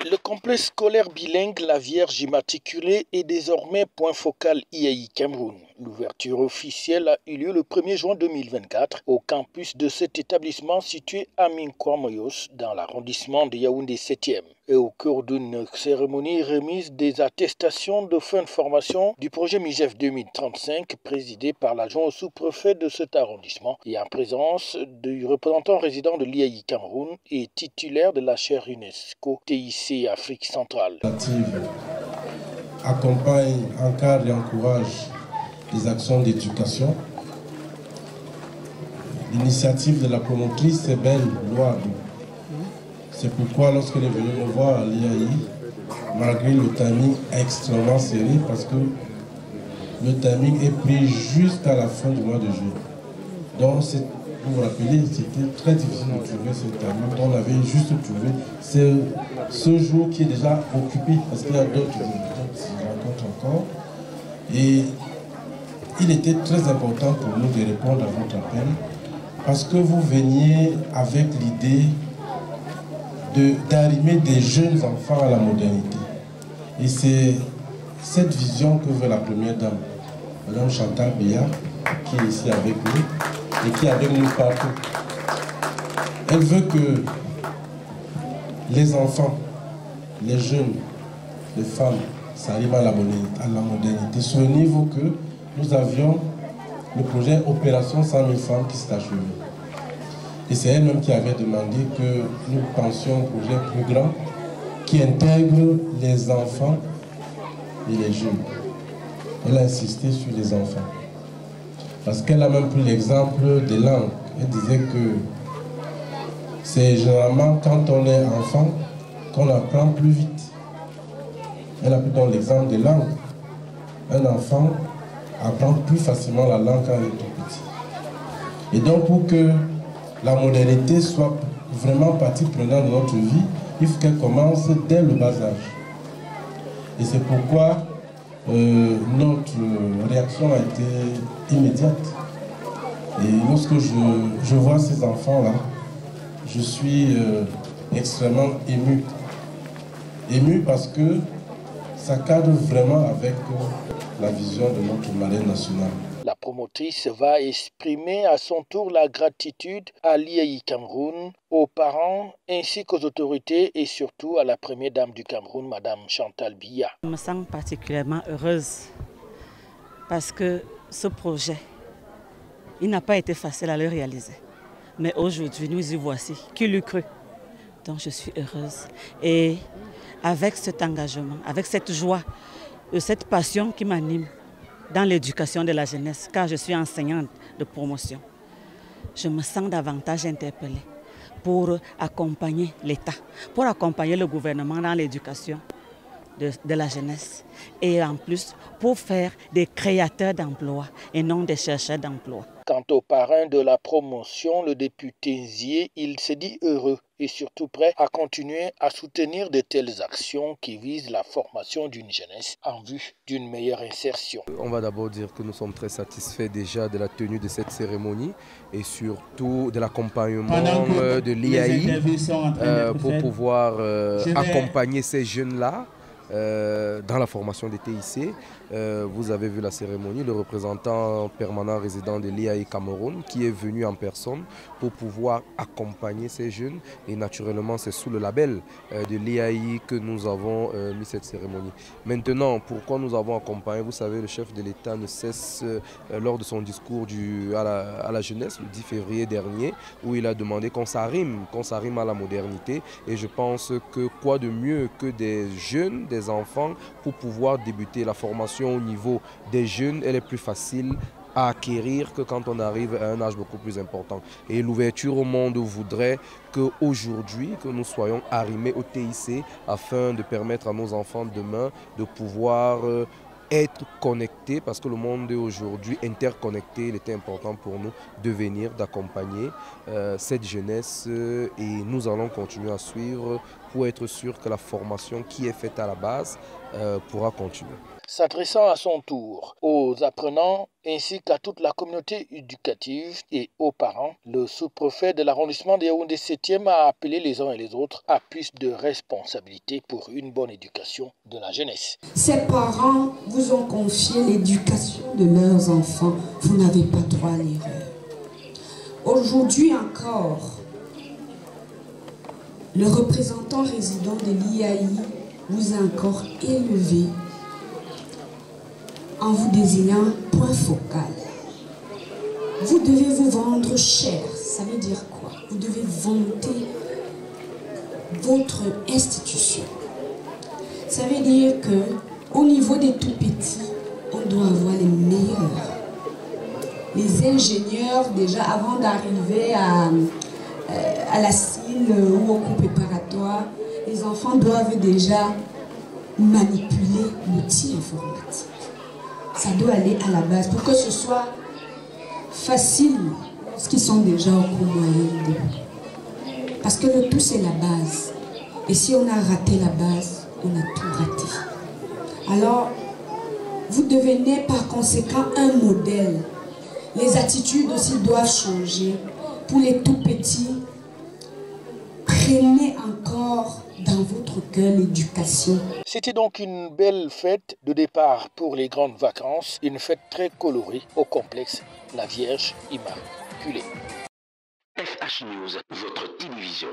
Le complexe scolaire bilingue La Vierge Immaculée est désormais point focal IAI Cameroun. L'ouverture officielle a eu lieu le 1er juin 2024 au campus de cet établissement situé à Minkwamoyos dans l'arrondissement de Yaoundé 7e. Et au cours d'une cérémonie remise des attestations de fin de formation du projet MIGEF 2035 présidé par l'adjoint au sous-préfet de cet arrondissement et en présence du représentant résident de l'IAI Cameroun et titulaire de la chaire UNESCO TIC Afrique centrale. Accompagne, encadre et encourage les actions d'éducation. L'initiative de la promotrice est belle, louable. C'est pourquoi lorsqu'elle est venue me voir à l'IAI, malgré le timing extrêmement serré, parce que le timing est pris jusqu'à la fin du mois de juillet. Donc, vous vous rappelez, c'était très difficile de trouver ce timing. Donc, on avait juste trouvé ce jour qui est déjà occupé, parce qu'il y a d'autres qui rencontrent encore. Et il était très important pour nous de répondre à votre appel, parce que vous veniez avec l'idée d'arrimer des jeunes enfants à la modernité. Et c'est cette vision que veut la première dame, Mme Chantal Biya, qui est ici avec nous et qui est avec nous partout. Elle veut que les enfants, les jeunes, les femmes s'arriment à la modernité, sur le niveau que nous avions le projet Opération 100 000 femmes qui s'est achevé. Et c'est elle-même qui avait demandé que nous pensions un projet plus grand qui intègre les enfants et les jeunes. Elle a insisté sur les enfants. Parce qu'elle a même pris l'exemple des langues. Elle disait que c'est généralement quand on est enfant qu'on apprend plus vite. Elle a pris donc l'exemple des langues. Un enfant apprend plus facilement la langue quand il est tout petit. Et donc pour que la modernité soit vraiment partie prenante de notre vie, il faut qu'elle commence dès le bas âge. Et c'est pourquoi notre réaction a été immédiate. Et lorsque je vois ces enfants-là, je suis extrêmement ému. Ému parce que ça cadre vraiment avec la vision de notre marraine nationale. La promotrice va exprimer à son tour la gratitude à l'IAI Cameroun, aux parents ainsi qu'aux autorités et surtout à la première dame du Cameroun, Mme Chantal Biya. Je me sens particulièrement heureuse parce que ce projet, il n'a pas été facile à le réaliser. Mais aujourd'hui, nous y voici. Qui l'eût cru? Donc je suis heureuse. Et avec cet engagement, avec cette joie, cette passion qui m'anime, dans l'éducation de la jeunesse, car je suis enseignante de promotion. Je me sens davantage interpellée pour accompagner l'État, pour accompagner le gouvernement dans l'éducation de la jeunesse et en plus pour faire des créateurs d'emplois et non des chercheurs d'emplois. Quant au parrain de la promotion, le député Zié, il se dit heureux et surtout prêt à continuer à soutenir de telles actions qui visent la formation d'une jeunesse en vue d'une meilleure insertion. On va d'abord dire que nous sommes très satisfaits déjà de la tenue de cette cérémonie et surtout de l'accompagnement de l'IAI pour pouvoir accompagner ces jeunes-là dans la formation des TIC. Vous avez vu la cérémonie, le représentant permanent résident de l'IAI Cameroun qui est venu en personne pour pouvoir accompagner ces jeunes et naturellement c'est sous le label de l'IAI que nous avons mis cette cérémonie. Maintenant, pourquoi nous avons accompagné? Vous savez, le chef de l'État ne cesse lors de son discours à la jeunesse le 10 février dernier où il a demandé qu'on s'arrime à la modernité et je pense que quoi de mieux que des jeunes, des enfants pour pouvoir débuter la formation au niveau des jeunes, elle est plus facile à acquérir que quand on arrive à un âge beaucoup plus important. Et l'ouverture au monde voudrait qu'aujourd'hui, que nous soyons arrimés au TIC afin de permettre à nos enfants demain de pouvoir être connectés, parce que le monde est aujourd'hui interconnecté. Il était important pour nous de venir, d'accompagner cette jeunesse et nous allons continuer à suivre pour être sûr que la formation qui est faite à la base pourra continuer. s'adressant à son tour aux apprenants ainsi qu'à toute la communauté éducative et aux parents, le sous-préfet de l'arrondissement de Yaoundé 7e a appelé les uns et les autres à plus de responsabilité pour une bonne éducation de la jeunesse. Ces parents vous ont confié l'éducation de leurs enfants. Vous n'avez pas droit à l'erreur. Aujourd'hui encore, le représentant résident de l'IAI vous a encore élevé en vous désignant point focal. Vous devez vous vendre cher. Ça veut dire quoi? Vous devez vanter votre institution. Ça veut dire qu'au niveau des tout-petits, on doit avoir les meilleurs. Les ingénieurs, déjà avant d'arriver à la CIL ou au cours préparatoire, les enfants doivent déjà manipuler l'outil informatique. Ça doit aller à la base pour que ce soit facile, parce qu'ils sont déjà au cours moyen. Parce que le tout, c'est la base. Et si on a raté la base, on a tout raté. Alors, vous devenez par conséquent un modèle. Les attitudes aussi doivent changer. Pour les tout petits, prenez encore dans votre cœur l'éducation. C'était donc une belle fête de départ pour les grandes vacances, une fête très colorée au complexe La Vierge Immaculée. FH News, votre télévision.